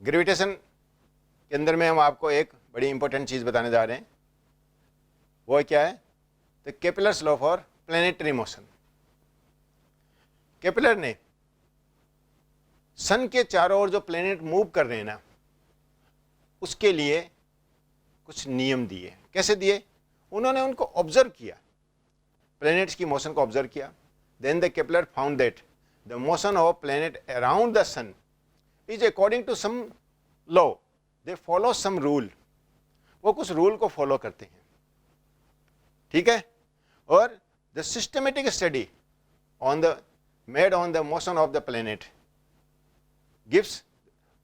Gravitation के अंदर में हम आपको एक बड़ी इंपॉर्टेंट चीज़ बताने जा रहे हैं, वो क्या है? The Kepler's law for planetary motion. Kepler ने सन के चारों ओर जो प्लैनेट मूव कर रहे हैं ना, उसके लिए कुछ नियम दिए। कैसे दिए? उन्होंने उनको ऑब्जर्व किया, प्लैनेट्स की मोशन को ऑब्जर्व किया। Then the Kepler found that the motion of planet around the sun is according to some law, they follow some rule. वो कुछ रूल को फॉलो करते हैं, ठीक है। और the systematic study on the made on the motion of the planet gives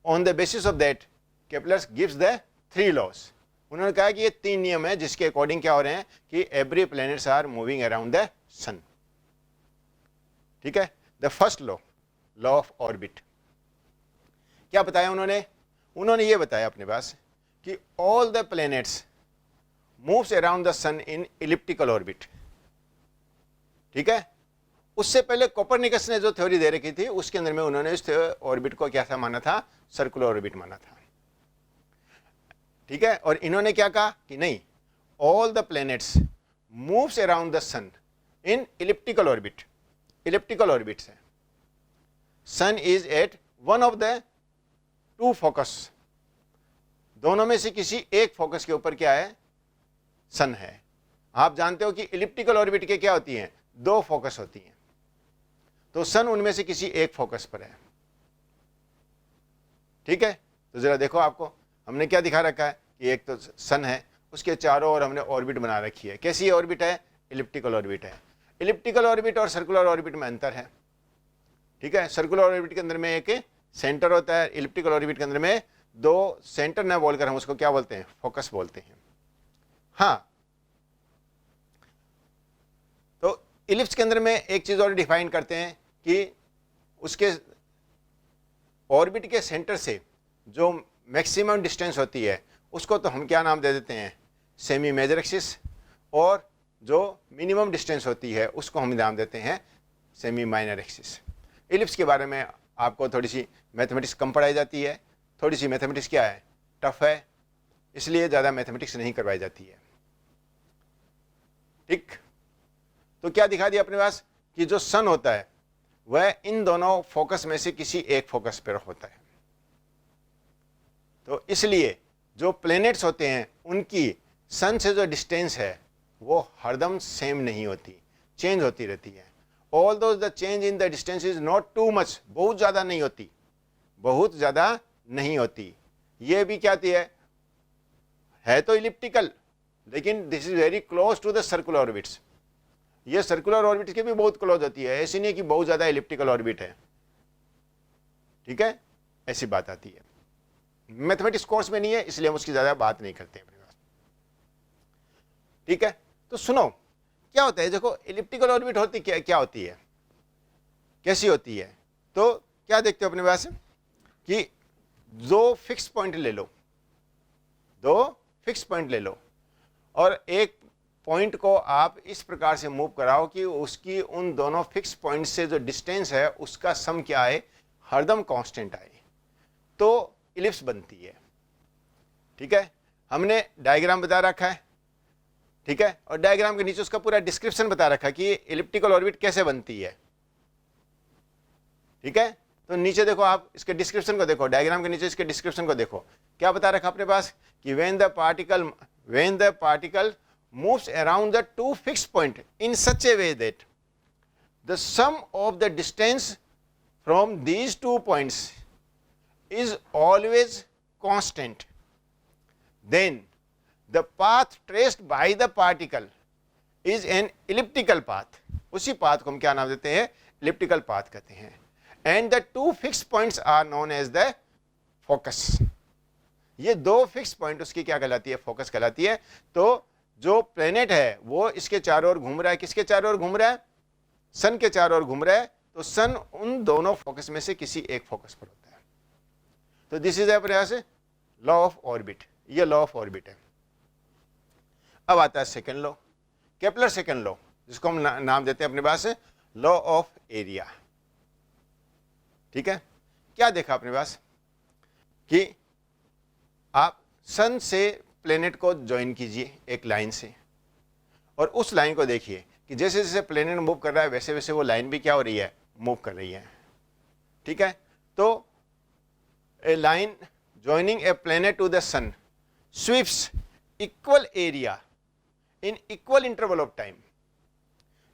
on the basis of that Kepler's gives the 3 laws. उन्होंने कहा कि ये 3 नियम है जिसके अकॉर्डिंग क्या हो रहे हैं कि every planets are moving around the sun, ठीक है। The first law, law of orbit, क्या बताया उन्होंने? उन्होंने ये बताया अपने पास कि all the planets moves around the sun in elliptical orbit, ठीक है। उससे पहले कोपरनिकस ने जो थ्योरी दे रखी थी उसके अंदर में उन्होंने इस ऑर्बिट को क्या था माना था? सर्कुलर ऑर्बिट माना था, ठीक है। और इन्होंने क्या कहा कि नहीं, all the planets moves around the sun in elliptical orbit. Elliptical orbit है, sun is at one of the 2 focus, दोनों में से किसी एक फोकस के ऊपर क्या है? सन है। आप जानते हो कि इलिप्टिकल ऑर्बिट के क्या होती हैं? 2 फोकस होती हैं, तो सन उनमें से किसी एक फोकस पर है, ठीक है। तो जरा देखो, आपको हमने क्या दिखा रखा है कि एक तो सन है, उसके चारों ओर हमने ऑर्बिट बना रखी है। कैसी ऑर्बिट है? इलिप्टिकल ऑर्बिट है। इलिप्टिकल ऑर्बिट और सर्कुलर ऑर्बिट में अंतर है, ठीक है। सर्कुलर ऑर्बिट के अंदर में एक सेंटर होता है, इलिप्टिकल ऑर्बिट के अंदर में 2 सेंटर न बोलकर हम उसको क्या बोलते हैं? फोकस बोलते हैं। हाँ, तो इलिप्स के अंदर में एक चीज और डिफाइन करते हैं कि उसके ऑर्बिट के सेंटर से जो मैक्सिमम डिस्टेंस होती है उसको तो हम क्या नाम दे देते हैं? Semi major axis. और जो मिनिमम डिस्टेंस होती है उसको हम नाम देते हैं सेमी माइनर एक्सिस। इलिप्स के बारे में आपको थोड़ी सी मैथमेटिक्स कम पढ़ाई जाती है, थोड़ी सी मैथमेटिक्स क्या है? टफ है, इसलिए ज़्यादा मैथमेटिक्स नहीं करवाई जाती है, ठीक। तो क्या दिखा दिया अपने पास कि जो सन होता है वह इन दोनों फोकस में से किसी एक फोकस पर होता है। तो इसलिए जो प्लैनेट्स होते हैं उनकी सन से जो डिस्टेंस है वो हरदम सेम नहीं होती, चेंज होती रहती है। Although the change in the distance is not too much, बहुत ज़्यादा नहीं होती, बहुत ज़्यादा नहीं होती। ये भी क्या है तो इलिप्टिकल, लेकिन this is very close to the circular orbits. ये सर्कुलर ऑर्बिट के भी बहुत क्लोज होती है, ऐसी नहीं कि बहुत ज़्यादा इलिप्टिकल ऑर्बिट है, ठीक है। ऐसी बात आती है। मैथमेटिक्स कोर्स में नहीं है इसलिए हम उसकी ज़्यादा बात नहीं करते अपने पास, ठीक है। तो सुनो क्या होता है, देखो इलिप्टिकल ऑर्बिट होती क्या होती है, कैसी होती है? तो क्या देखते हो अपने पास कि 2 फिक्स पॉइंट ले लो, 2 फिक्स पॉइंट ले लो और एक पॉइंट को आप इस प्रकार से मूव कराओ कि उसकी उन दोनों फिक्स पॉइंट से जो डिस्टेंस है उसका सम क्या आए? हरदम कांस्टेंट आए, तो इलिप्स बनती है, ठीक है। हमने डायग्राम बता रखा है, ठीक है, और डायग्राम के नीचे उसका पूरा डिस्क्रिप्शन बता रखा है कि इलिप्टिकल ऑर्बिट कैसे बनती है, ठीक है। तो नीचे देखो, आप इसके डिस्क्रिप्शन को देखो, डायग्राम के नीचे इसके डिस्क्रिप्शन को देखो, क्या बता रखा अपने पास कि when the particle moves around the 2 fixed point in such a way that the sum of the distance from these 2 points is always constant, then the path traced by the particle is an elliptical path। उसी path को हम क्या नाम देते हैं? elliptical path कहते हैं। and the 2 fixed points are known as the focus। ये 2 फिक्स पॉइंट उसकी क्या कहलाती है? फोकस कहलाती है। तो जो प्लेनेट है वो इसके चारों ओर घूम रहा है, किसके चारों ओर घूम रहा है? सन के चारों ओर घूम रहा है, तो सन उन दोनों फोकस में से किसी एक फोकस पर होता है। तो दिस इज अपने यहां से लॉ ऑफ ऑर्बिट, ये लॉ ऑफ ऑर्बिट है। अब आता है second law, Kepler second law, जिसको हम नाम देते हैं अपने पास लॉ ऑफ एरिया, ठीक है। क्या देखा अपने पास कि आप सन से प्लेनेट को ज्वाइन कीजिए एक लाइन से, और उस लाइन को देखिए कि जैसे जैसे प्लेनेट मूव कर रहा है वैसे वैसे वो लाइन भी क्या हो रही है, मूव कर रही है। ठीक है, तो a line joining a planet to the sun sweeps equal area in equal interval of time.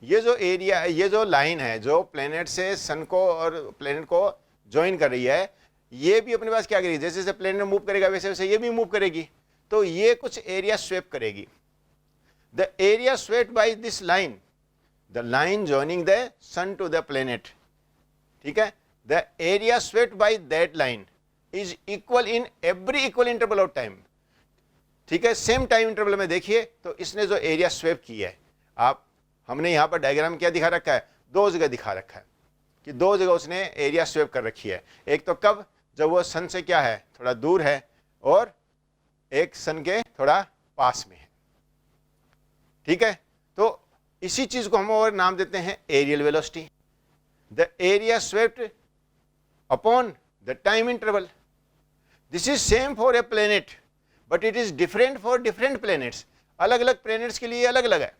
ये जो एरिया, ये जो लाइन है जो प्लेनेट से सन को और प्लेनेट को ज्वाइन कर रही है, ये भी अपने पास क्या करेगी, जैसे जैसे प्लेनेट मूव करेगा वैसे वैसे ये भी मूव करेगी, तो ये कुछ एरिया स्वेप करेगी। The area swept by this line, the line joining the sun to the planet, ठीक है, the area swept by that line is equal in every equal interval of time. ठीक है, same time interval में देखिए तो इसने जो area swap की है, आप हमने यहाँ पर डायग्राम क्या दिखा रखा है, दो जगह दिखा रखा है कि दो जगह उसने एरिया स्वेप कर रखी है। एक तो कब, जब वो सन से क्या है, थोड़ा दूर है, और एक सन के थोड़ा पास में है। ठीक है, तो इसी चीज को हम और नाम देते हैं aerial velocity. The area swept upon the time interval. This is same for a planet but it is different for different planets. अलग अलग प्लेनेट्स के लिए अलग अलग है,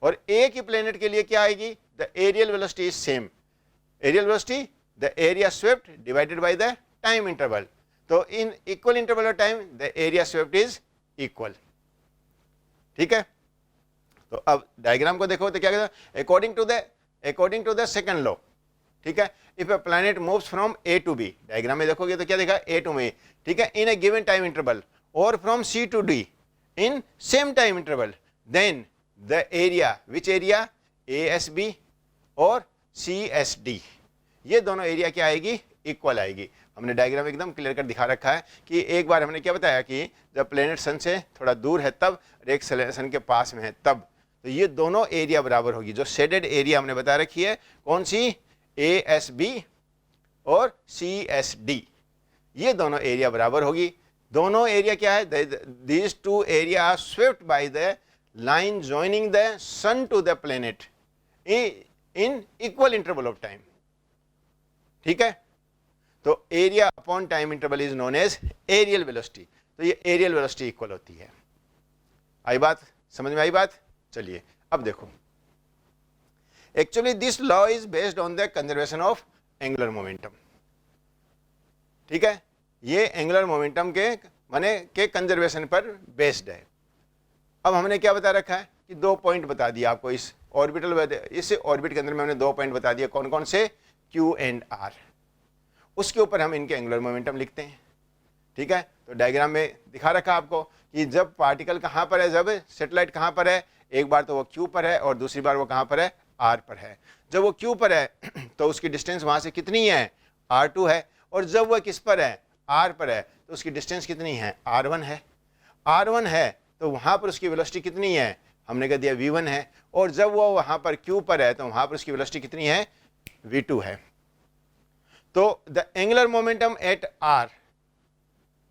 और एक ही प्लेनेट के लिए क्या आएगी, the areal velocity is same. Areal velocity the area swept divided by the time interval. तो in equal interval of time the area swept is equal. ठीक है, तो अब डायग्राम को देखो तो क्या कहता है, according to the second law. ठीक है, if a planet moves from A to B, diagram में देखोगे तो क्या देखा, ए टू बी, ठीक है, in a given time interval, और from C to D in same time interval, then the area, which area, A S B और C S D, ये दोनों एरिया क्या आएगी, इक्वल आएगी। हमने डायग्राम एकदम क्लियर कर दिखा रखा है कि एक बार हमने क्या बताया कि जब प्लेनेट सन से थोड़ा दूर है तब, और एक सन के पास में है तब, तो ये दोनों एरिया बराबर होगी। जो शेडेड एरिया हमने बता रखी है कौन सी, ए एस बी और सी एस डी, ये दोनों एरिया बराबर होगी। दोनों एरिया क्या है, these two area are swept by the line joining the sun to the planet in equal interval of time. ठीक है, तो area upon time interval is known as areal velocity. तो ये एरियल वेलोसिटी इक्वल होती है। आई बात, समझ में आई बात? चलिए अब देखो, actually this law is based on the conservation of angular momentum. ठीक है, ये एंगुलर मोमेंटम के माने के कंजर्वेशन पर बेस्ड है। अब हमने क्या बता रखा है कि दो पॉइंट बता दिया आपको इस ऑर्बिटल, इस ऑर्बिट के अंदर में हमने दो पॉइंट बता दिया, कौन कौन से, Q एंड R। उसके ऊपर हम इनके एंगुलर मोमेंटम लिखते हैं। ठीक है, तो डायग्राम में दिखा रखा आपको कि जब पार्टिकल कहाँ पर है, जब सैटेलाइट कहाँ पर है, एक बार तो वो Q पर है और दूसरी बार वो कहाँ पर है, R पर है। जब वो Q पर है तो उसकी डिस्टेंस वहाँ से कितनी है, R2 है, और जब वह किस पर है, R पर है, तो उसकी डिस्टेंस कितनी है, R1 है। R1 है तो वहाँ पर उसकी वेलोसिटी कितनी है, हमने कह दिया V1 है, और जब वो वहाँ पर Q पर है तो वहाँ पर उसकी वेलोसिटी कितनी है, V2 है। तो the angular momentum at R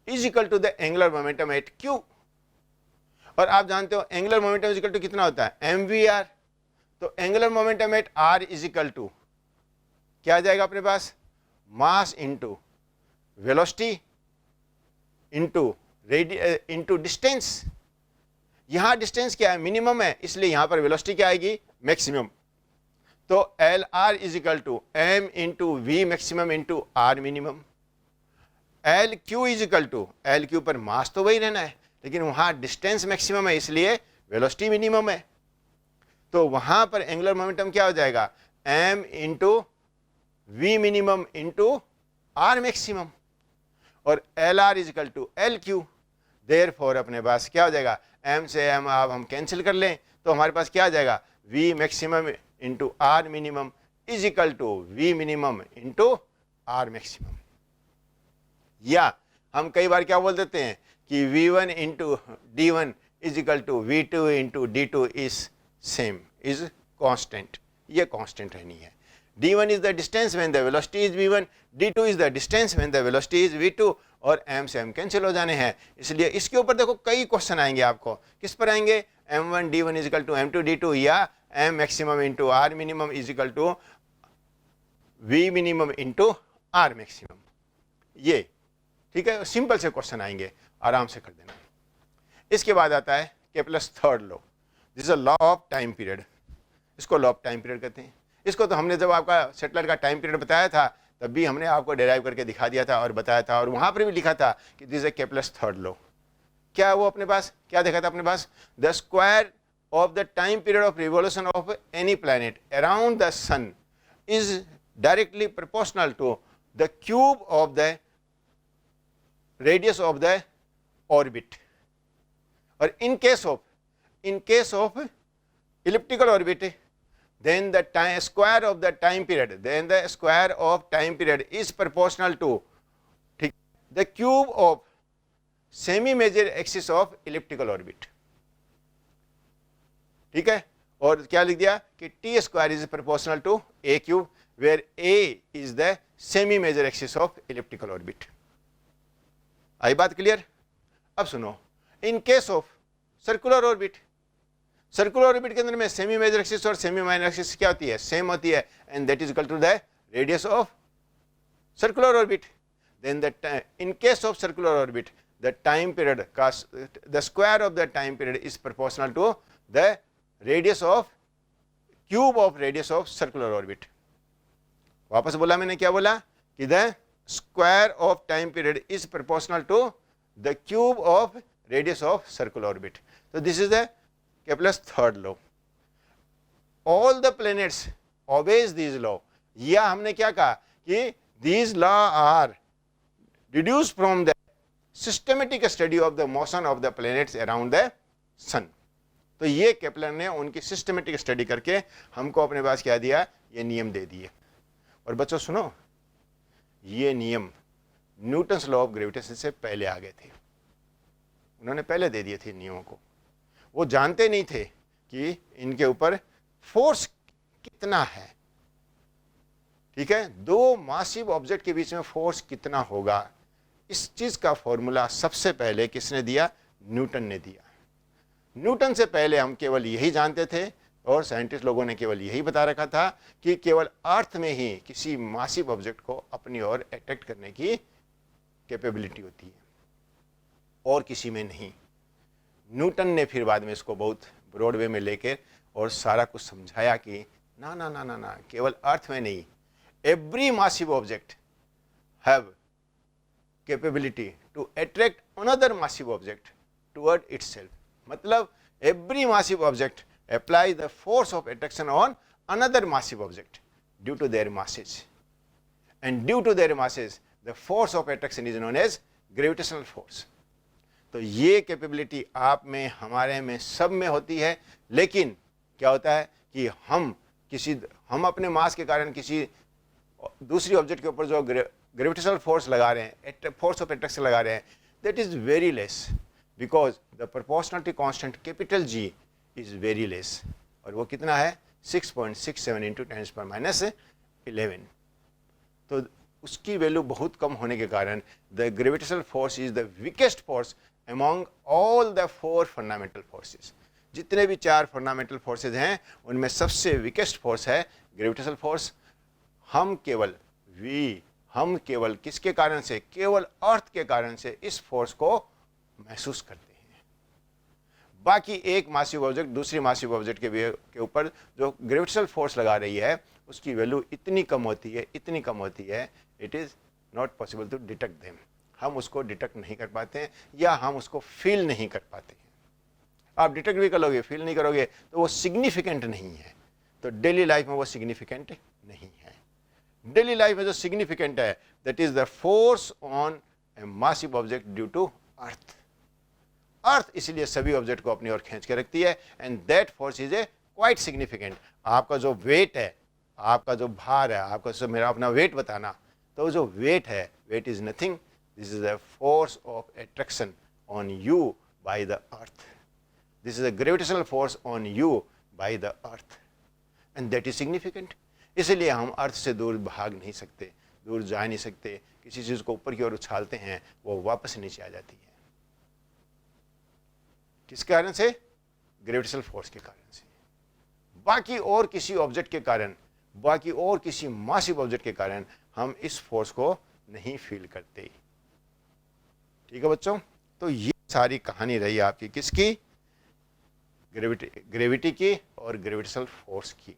is equal to the angular momentum at Q। और आप जानते हो angular momentum is equal to कितना होता है, mvr। तो angular momentum at R is equal to क्या आ जाएगा अपने पास, mass into velocity into distance. यहां डिस्टेंस क्या है, मिनिमम है, इसलिए यहां पर वेलोसिटी क्या आएगी, मैक्सिमम। तो L R is equal to M into V maximum into R minimum. L Q is equal to, L Q पर मास तो वही रहना है लेकिन वहां डिस्टेंस मैक्सिमम है इसलिए वेलोसिटी मिनिमम है। तो वहां पर एंगुलर मोमेंटम क्या हो जाएगा, M into V minimum into R maximum, और L R is equal to L Q. Therefore अपने पास क्या हो जाएगा, एम से एम आप हम कैंसिल कर लें तो हमारे पास क्या आ जाएगा, V maximum into R minimum is equal to V minimum into R maximum. या हम कई बार क्या बोल देते हैं कि V1 into D1 is equal to V2 into D2 is same, is constant. ये कांस्टेंट रहनी है। D1 is the distance when the velocity is V1, D2 is the distance when the velocity is V2, और m से m cancel हो जाने हैं। इसलिए इसके ऊपर देखो कई क्वेश्चन आएंगे आपको, किस पर आएंगे, m1 D1 is equal to m2 D2, या m maximum into r minimum is equal to v minimum into r maximum. ये ठीक है, सिंपल से क्वेश्चन आएंगे, आराम से कर देना। इसके बाद आता है Kepler's third law, this is a law of time period. इसको लॉ ऑफ टाइम पीरियड कहते हैं। इसको तो हमने जब आपका सेटलर का टाइम पीरियड बताया था तब भी हमने आपको डेराइव करके दिखा दिया था और बताया था, और वहां पर भी लिखा था कि this is Kepler's third law. क्या है वो अपने पास, क्या देखा था अपने पास, the square of the time period of revolution of any planet around the sun is directly proportional to the cube of the radius of the orbit. और in case of elliptical orbit, then the square of the time period is proportional to the cube of semi-major axis of elliptical orbit। ठीक है, और क्या लिख दिया कि t square is proportional to a cube where a is the semi-major axis of elliptical orbit। आई बात clear? अब सुनो, in case of circular orbit, circular orbit के अंदर में सेमी मेजर एक्सिस और सेमी माइनर एक्सिस क्या होती है, सेम होती है, and that is equal to the radius of circular orbit. Then the in case of circular orbit the time period का the square of the time period is proportional to the radius of cube of radius of circular orbit. वापस बोला मैंने, क्या बोला कि the square of time period is proportional to the cube of radius of circular orbit। So this is the Kepler's third law। All the planets obeys these law। या हमने क्या कहा कि these law are deduced from the systematic study of the motion of the planets around the sun। तो ये Kepler ने उनकी systematic study करके हमको अपने पास क्या दिया, ये नियम दे दिए। और बच्चों सुनो, ये नियम न्यूटन्स लॉ ऑफ ग्रेविटेशन से पहले आ गए थे, उन्होंने पहले दे दिए थे नियमों को। वो जानते नहीं थे कि इनके ऊपर फोर्स कितना है। ठीक है, दो मासिव ऑब्जेक्ट के बीच में फोर्स कितना होगा, इस चीज का फॉर्मूला सबसे पहले किसने दिया, न्यूटन ने दिया। न्यूटन से पहले हम केवल यही जानते थे और साइंटिस्ट लोगों ने केवल यही बता रखा था कि केवल अर्थ में ही किसी मासिव ऑब्जेक्ट को अपनी ओर अट्रैक्ट करने की कैपेबिलिटी होती है और किसी में नहीं। न्यूटन ने फिर बाद में इसको बहुत ब्रॉड वे में लेकर और सारा कुछ समझाया कि ना ना ना ना ना, केवल अर्थ में नहीं, every massive object have capability to attract another massive object toward itself. मतलब every massive object apply the force of attraction on another massive object due to their masses, and due to their masses the force of attraction is known as gravitational force. तो ये capability आप में, हमारे में, सब में होती है। लेकिन क्या होता है कि हम अपने मास के कारण किसी दूसरी ऑब्जेक्ट के ऊपर जो ग्रेविटेशनल फोर्स लगा रहे हैं, फोर्स ऑफ अट्रैक्शन लगा रहे हैं, that is very less because the proportionality constant capital G is very less. और वो कितना है, 6.67 इंटू 10⁻11। तो उसकी वैल्यू बहुत कम होने के कारण the gravitational force is the weakest force among all the 4 fundamental forces। जितने भी 4 फंडामेंटल फोर्सेज हैं उनमें सबसे वीकेस्ट फोर्स है ग्रेविटेशनल फोर्स। हम केवल किसके कारण से, केवल अर्थ के कारण से इस फोर्स को महसूस करते हैं। बाकी एक मासिव ऑब्जेक्ट दूसरी मासिव ऑब्जेक्ट के ऊपर जो ग्रेविटेशनल फोर्स लगा रही है उसकी वैल्यू इतनी कम होती है, it is not possible to detect them. हम उसको डिटेक्ट नहीं कर पाते हैं या हम उसको फील नहीं कर पाते हैं। आप डिटेक्ट भी करोगे, फील नहीं करोगे तो वो सिग्निफिकेंट नहीं है। तो डेली लाइफ में वो सिग्निफिकेंट नहीं है। डेली लाइफ में जो सिग्निफिकेंट है that is the force on a massive object due to earth. इसलिए सभी ऑब्जेक्ट को अपनी ओर खींच के रखती है, and that force is a quite significant. आपका जो वेट है, आपका जो भार है, आपका जो मेरा अपना वेट बताना, तो जो वेट है, weight is nothing, this is the force of attraction on you by the earth। this is a gravitational force on you by the earth and that is significant। इसलिए हम अर्थ से दूर भाग नहीं सकते, दूर जा नहीं सकते। किसी चीज को ऊपर की ओर उछालते हैं वो वापस नीचे आ जाती है। किस कारण से, ग्रेविटेशनल फोर्स के कारण से। बाकी और किसी ऑब्जेक्ट के कारण, बाकी और किसी मासिव ऑब्जेक्ट के कारण हम इस फोर्स को नहीं फील करते। ठीक है बच्चों, तो ये सारी कहानी रही आपकी किसकी, ग्रेविटी की और ग्रेविटेशनल फोर्स की।